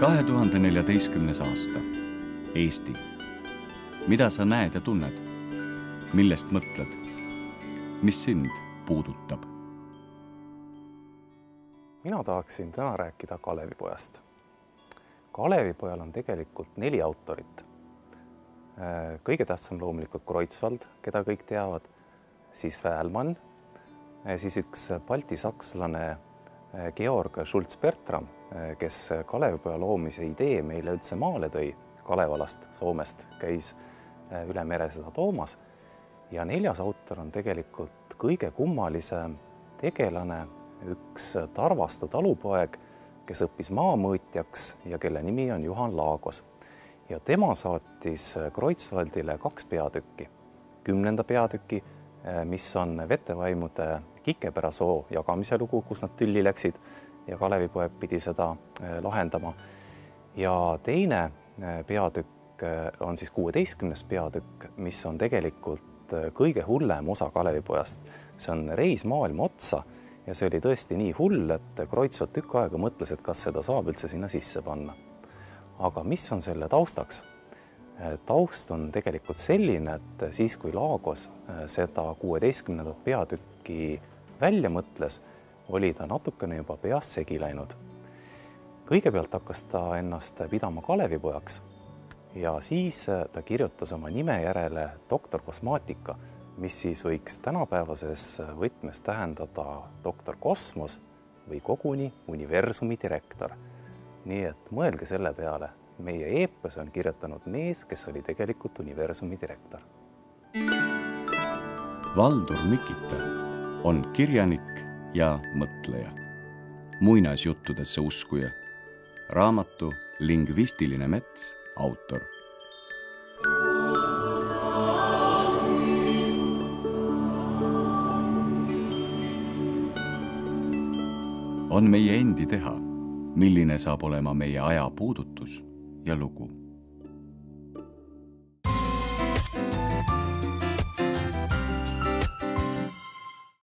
2014. aasta. Eesti. Mida sa näed ja tunned? Millest mõtled? Mis sind puudutab? Mina tahaksin täna rääkida Kalevipojast. Kalevipojal on tegelikult 4 autorit. Kõige tähtsam loomulikult Kreutzwald, keda kõik teavad, siis Fählmann, siis üks baltisakslane Georg Schultz-Bertram, kes Kalevipoja loomise idee meile üldse maale tõi, Kalevalast, Soomest, käis üle mere seda toomas. Ja 4. autor on tegelikult kõige kummalisem tegelane, üks Tarvastu talupoeg, kes õppis maamõõtjaks ja kelle nimi on Juhan Laagos. Ja tema saatis Kreutzwaldile 2 peatükki. 10. peatüki, mis on vetevaimude Kikepärasoo jagamise lugu, kus nad tülli läksid ja Kalevipoeg pidi seda lahendama. Ja teine peatükk on siis 16. peatükk, mis on tegelikult kõige hullem osa Kalevipojast. See on reis maailma otsa ja see oli tõesti nii hull, et Kreutzwald tükk aega mõtles, et kas seda saab üldse sinna sisse panna. Aga mis on selle taustaks? Taust on tegelikult selline, et siis kui Laagos seda 16. peatükki välja mõtles, oli ta natukene juba peast segi läinud. Kõigepealt hakkas ta ennast pidama Kalevipojaks ja siis ta kirjutas oma nime järele doktor kosmaatika, mis siis võiks tänapäevases võtmes tähendada doktor kosmos või koguni universumi direktor. Nii et mõelge selle peale, meie eepos on kirjutanud mees, kes oli tegelikult universumi direktor. Valdur Mikita on kirjanik ja mõtleja, muinasjuttudesse uskuja, raamatu Lingvistiline mets autor. On meie endi teha, milline saab olema meie aja puudutus ja lugu.